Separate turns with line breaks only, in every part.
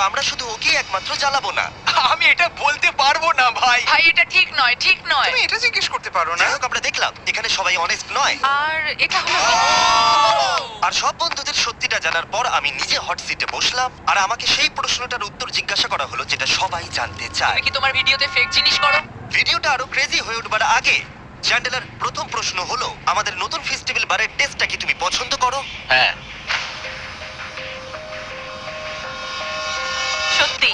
আমরা শুধু ওকেই একমাত্র জ্বালাবো না।
আমি এটা বলতে পারবো না ভাই।
ভাই এটা ঠিক নয়, ঠিক নয়।
তুমি এটা জিজ্ঞেস করতে পারো না।
যাই হোক, আমরা দেখলাম এখানে সবাই অনেস্ট নয়।
আর এটা হলো
আর সব বন্ধুদের সত্যিটা জানার পর আমি নিজে হট সিটে বসলাম, আর আমাকে সেই প্রশ্নটার উত্তর জিজ্ঞাসা করা হলো যেটা সবাই জানতে চায়।
তুমি কি তোমার ভিডিওতে ফেক জিনিস করো?
ভিডিওটা আরো ক্রেজি হয়ে উঠবার আগে চ্যান্ডেলার প্রথম প্রশ্ন হলো, আমাদের নতুন ফেস্টিভ্যাল বারের টেস্টটা কি তুমি পছন্দ করো?
হ্যাঁ।
সত্যি?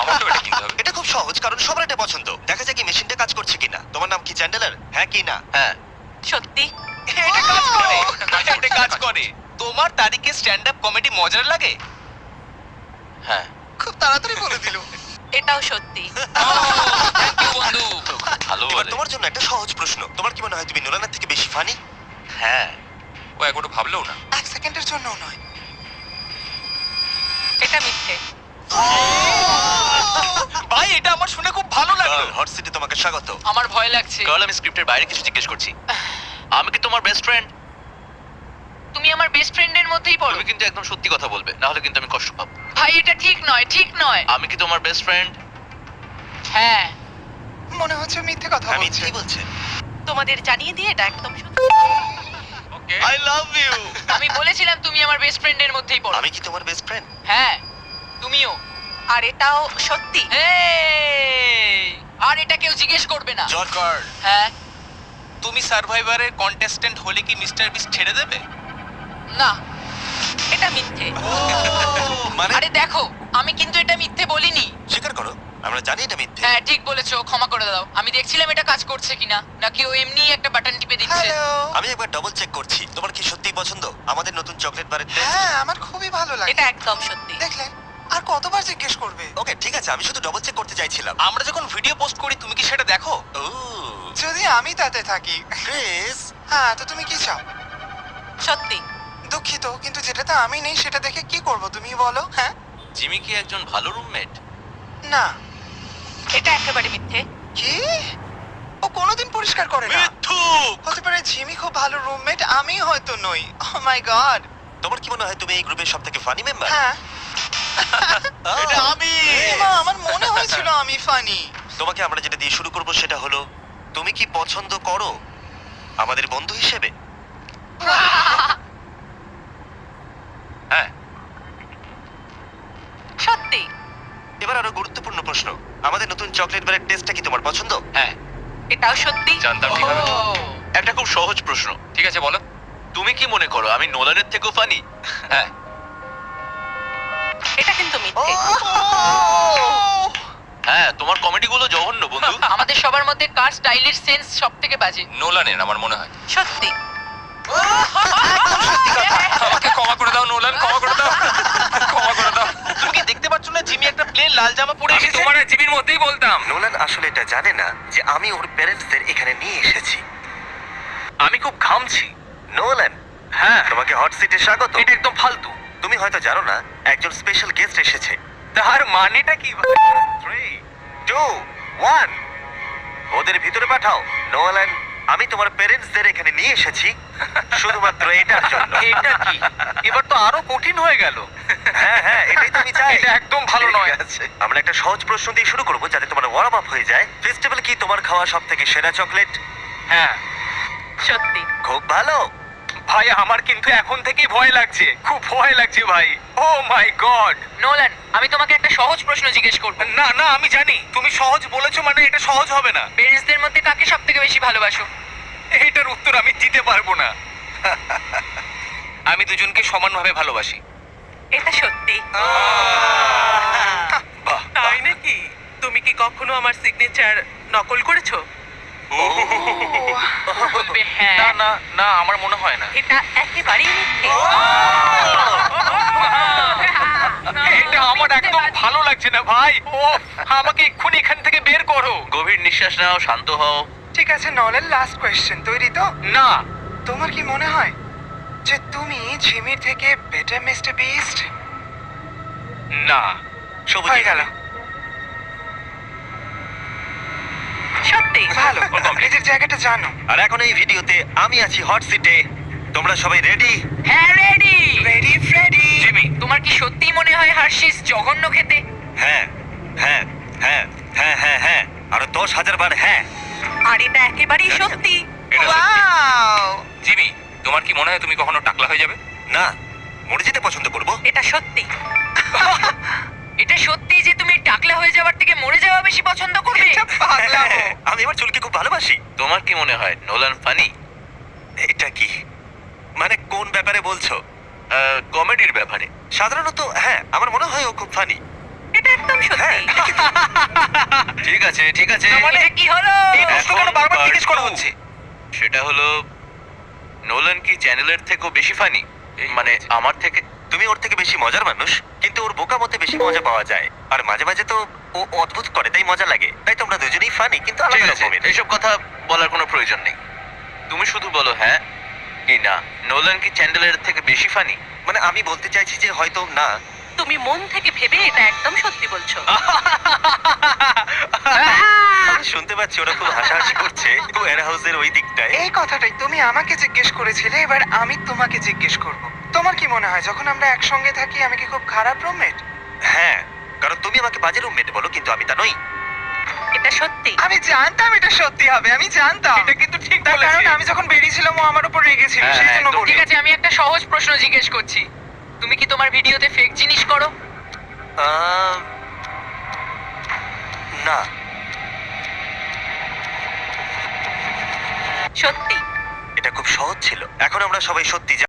আমাকেও এটা কিনতে হবে। এটা খুব সহজ, কারণ সবার এটা পছন্দ। দেখা যাক কি মেশিনটা কাজ করছে কিনা। তোমার নাম কি চ্যান্ডেলার? হ্যাঁ কি না?
হ্যাঁ,
সত্যি?
এটা কাজ করে। এটা কাজ করে। তোমার তারিখে স্ট্যান্ড আপ কমেডি মজার লাগে? হ্যাঁ।
খুব তাড়াতাড়ি বলে দিল।
এটাও সত্যি।
থ্যাংক ইউ বন্ধু। ভালো
এবার
বলে।
তোমার জন্য একটা সহজ প্রশ্ন। তোমার কি মনে হয় তুমি নোলানের থেকে বেশি ফানি?
হ্যাঁ। ও একবারও ভাবলেও না।
এক সেকেন্ডের জন্যও নয়।
এটা মিথ্যে।
ভাই এটা আমার শুনে খুব ভালো লাগলো।
হট সিটে তোমাকে স্বাগত।
আমার ভয় লাগছে।
গার্ল, আমি স্ক্রিপ্টের বাইরে কিছু জিজ্ঞেস করছি। আমি কি তোমার বেস্ট ফ্রেন্ড?
তুমি আমার বেস্ট ফ্রেন্ডের মধ্যেই পড়ো।
তুমি কিন্তু একদম সত্যি কথা বলবে, না হলে কিন্তু আমি কষ্ট পাবো।
ভাই এটা ঠিক নয়, ঠিক নয়।
আমি কি তোমার বেস্ট ফ্রেন্ড?
হ্যাঁ।
মনে হচ্ছে মিথ্যে কথা
আমি
বলছে।
কি বলছে?
তোমাদের জানিয়ে দিয়ে এটা একদম সত্যি।
ওকে।
I love you.
আমি বলেছিলাম তুমি আমার বেস্ট ফ্রেন্ডের মধ্যেই পড়ো।
আমি কি তোমার বেস্ট ফ্রেন্ড?
হ্যাঁ, তুমিও। আর এটাও সত্যি। আর এটা কেউ জিজ্ঞেস করবে না।
জর্জ গার্ল,
হ্যাঁ?
তুমি সার্ভাইভারের কন্টেস্ট্যান্ট হলে কি মিস্টার বিস্ট ছেড়ে দেবে?
না, এটা মিথ্যে।
মানে
আরে দেখো, আমি কিন্তু এটা মিথ্যে বলিনি।
স্বীকার করো, আমরা জানি এটা মিথ্যে।
হ্যাঁ ঠিক বলেছো, ক্ষমা করে দাও। আমি দেখছিলাম এটা কাজ করছে কিনা, নাকি ও এমনি একটা বাটন টিপে দিচ্ছে।
হ্যালো।
আমি একবার ডবল চেক করছি। তোমার কি সত্যিই পছন্দ আমাদের নতুন চকলেট বারের টেস্ট?
হ্যাঁ, আমার খুবই ভালো লাগে।
এটা একদম সত্যি।
দেখলে? আর কতবার জিজ্ঞেস করবে?
ওকে ঠিক আছে, আমি শুধু ডবল চেক করতে চাইছিলাম।
আমরা যখন ভিডিও পোস্ট করি তুমি কি সেটা দেখো?
ও
যদি আমি তাতে থাকি।
ক্রিস,
হ্যাঁ, তো তুমি কি চাও?
সত্যি।
দুঃখিত, কিন্তু যেটাতে আমি নেই সেটা দেখে কি করব তুমি বলো? হ্যাঁ?
জিমি কি একজন ভালো রুমমেট?
না।
এটা একেবারে মিথ্যে।
কি? ও কোনোদিন পরিষ্কার করে না।
মিথ্যুক!
হতে পারে জিমি খুব ভালো রুমমেট, আমি হয়তো নই। ও মাই গড।
তোমার কি মনে হয় তুমি এই গ্রুপের সবথেকে ফানি মেম্বার?
হ্যাঁ।
এটা আমি!
মা, আমার মনে হয়েছিল আমি ফানি।
তোমাকে আমরা যেটা দিয়ে শুরু করব সেটা হলো, তুমি কি পছন্দ করো আমাদের বন্ধু হিসেবে?
হ্যাঁ।
সত্যি।
এবার আরো গুরুত্বপূর্ণ প্রশ্ন, আমাদের নতুন চকলেট বারের টেস্টটা কি তোমার পছন্দ?
হ্যাঁ।
এটাও সত্যি।
জানতাম কিভাবে।
ও,
একটা খুব সহজ প্রশ্ন। ঠিক আছে বলো। তুমি কি মনে করো আমি নোলানের থেকেও ফানি? হ্যাঁ।
এটা কিন্তু মিথ্যে।
হ্যাঁ, তোমার কমেডিগুলো জঘন্য বন্ধু।
আমাদের সবার মধ্যে কার স্টাইলের সেন্স সবথেকে বাজে?
নোলানের আমার মনে হয়।
সত্যি।
আমাকে ক্ষমা করে দাও নোলান, ক্ষমা করে দাও। ক্ষমা করে দাও। তুমি কি দেখতে পাচ্ছ না জিমি একটা প্লেন লাল জামা পরে এসেছে? তোমার আর জিমির মধ্যেই বলতাম।
নোলান আসলে এটা জানে না যে আমি ওর প্যারেন্টসদের এখানে নিয়ে এসেছি।
আমি খুব ঘামছি।
নোলান,
হ্যাঁ,
তোমাকে হট সিটে স্বাগত।
এটা একদম ফালতু।
তুমি হয়তো জানো না, একজন স্পেশাল গেস্ট এসেছে।
তার মানেটা কি?
3, 2, 1, ওদের ভিতরে পাঠাও। নোলান, আমি তোমার প্যারেন্টসদের এখানে নিয়ে এসেছি শুধুমাত্র এটার জন্য।
এটা কি? এবার তো আরো কঠিন হয়ে গেল।
হ্যাঁ হ্যাঁ, এটাই তো আমি চাই।
এটা একদম ভালো নয়।
ঠিক আছে, আমরা একটা সহজ প্রশ্ন দিয়ে শুরু করবো যাতে তোমার ওয়ার্ম আপ হয়ে যায়। ফেস্টিভ্যাল কি তোমার খাওয়া সবথেকে সেরা চকলেট?
হ্যাঁ।
সত্যি।
খুব ভালো।
ভাই আমার কিন্তু এখন থেকেই ভয় লাগছে, খুব ভয় লাগছে ভাই। ও মাই গড!
নোলান, আমি তোমাকে একটা সহজ প্রশ্ন জিজ্ঞেস করব।
না না, আমি জানি তুমি সহজ বলেছো মানে এটা সহজ হবে না।
পেরেন্টসদের মধ্যে কাকে সবথেকে বেশি ভালোবাসো?
এটার উত্তর আমি দিতে পারবো না। আমি দুজনকে সমানভাবে ভালোবাসি।
এটা সত্যি।
বাহ,
তাই নাকি? তুমি কি কখনো আমার সিগনেচার নকল করেছো?
বলবে হ্যাঁ।
না না না, আমার মনে হয় না।
এটা একেবারেই মিথ্যে।
এটা আমার একদম ভালো লাগছে না ভাই। ও, আমাকে এক্ষুনি এখান থেকে বের করো। গভীর নিঃশ্বাস নাও, শান্ত হও।
ঠিক আছে, নলের লাস্ট কোয়েশ্চেন তৈরি তো?
না।
তোমার কি মনে হয় যে তুমি জিমির থেকে বেটার মিস্টার বিস্ট?
না।
সবুজ
হয়ে গেল।
সত্যি।
ভালো, নিজের জায়গাটা জানো।
আর এখন এই ভিডিওতে আমি আছি হট সিটে তোমরা সবাই রেডি?
হ্যাঁ রেডি।
Ready Freddie.
জিমি
তোমার কি সত্যি মনে হয় হার্শিস জঘন্য খেতে?
হ্যাঁ হ্যাঁ হ্যাঁ হ্যাঁ হ্যাঁ হ্যাঁ আরো 10,000 বার হ্যাঁ।
আর এটা একেবারেই সত্যি।
এটা সত্যি।
ওয়াও!
জিমি তোমার কি মনে হয় তুমি কখনো টাকলা হয়ে যাবে?
না, মরে যেতে পছন্দ করব।
এটা সত্যি।
এটা সত্যি যে তুমি টাকলা হয়ে যাওয়ার থেকে মরে যাওয়া বেশি পছন্দ করবে?
এটা পাগলামো।
আমি আমার চুলকে খুব ভালোবাসি।
তোমার কি মনে হয় নোলান ফানি?
এটা কি মানে কোন ব্যাপারে বলছো?
কমেডির ব্যাপারে।
সাধারণত হ্যাঁ, আমার মনে হয় ও খুব ফানি।
এটা একদম
হ্যাঁ
সত্যি।
ঠিক আছে ঠিক আছে
এটা কি হলো?
এই প্রশ্ন কেন বারবার
part
জিজ্ঞেস করা
two।
হচ্ছে? সেটা হলো নোলান কি চ্যানেলের থেকেও বেশি ফানি? মানে আমার থেকে?
তুমি ওর থেকে বেশি মজার মানুষ, কিন্তু ওর বোকা মতে বেশি মজা পাওয়া যায়। আর মাঝে মাঝে তো ও অদ্ভুত করে, তাই মজা লাগে। তাই তোমরা দুজনেই ফানি, কিন্তু
ঠিক
আলাদা
আছে
রকমের।
এইসব কথা বলার কোনো প্রয়োজন নেই। তুমি শুধু বলো হ্যাঁ কি না। নোলান কি চ্যান্ডেলের থেকে বেশি ফানি?
মানে আমি বলতে চাইছি যে হয়তো না।
তুমি মন থেকে ভেবে এটা একদম সত্যি বলছো।
আমি শুনতে পাচ্ছি ওরা খুব হাসাহাসি করছে ওয়্যার হাউসের ওই দিকটায়।
এই কথাটাই তুমি আমাকে জিজ্ঞেস করেছিলে, এবার আমি তোমাকে জিজ্ঞেস করব। তোমার কি মনে হয় যখন আমরা একসঙ্গে থাকি আমি কি খুব খারাপ রুমমেট?
হ্যাঁ, কারণ তুমি আমাকে বাজে রুমমেট বলো, কিন্তু আমি তা নই।
এটা সত্যি।
আমি জানতাম এটা সত্যি হবে, আমি জানতাম।
এটা কিন্তু ঠিক
তার
বলেছে।
কারণ আমি যখন বেরিয়েছিলাম ও আমার উপর রেগেছিল,
হ্যাঁ,
সেই জন্য
একদম
বলি।
ঠিক আছে, আমি একটা সহজ প্রশ্ন জিজ্ঞেস করছি। তুমি কি তোমার ভিডিওতে ফেক জিনিস করো?
আহ, না।
সত্যি।
এটা খুব সহজ ছিল। এখন আমরা সবাই সত্যি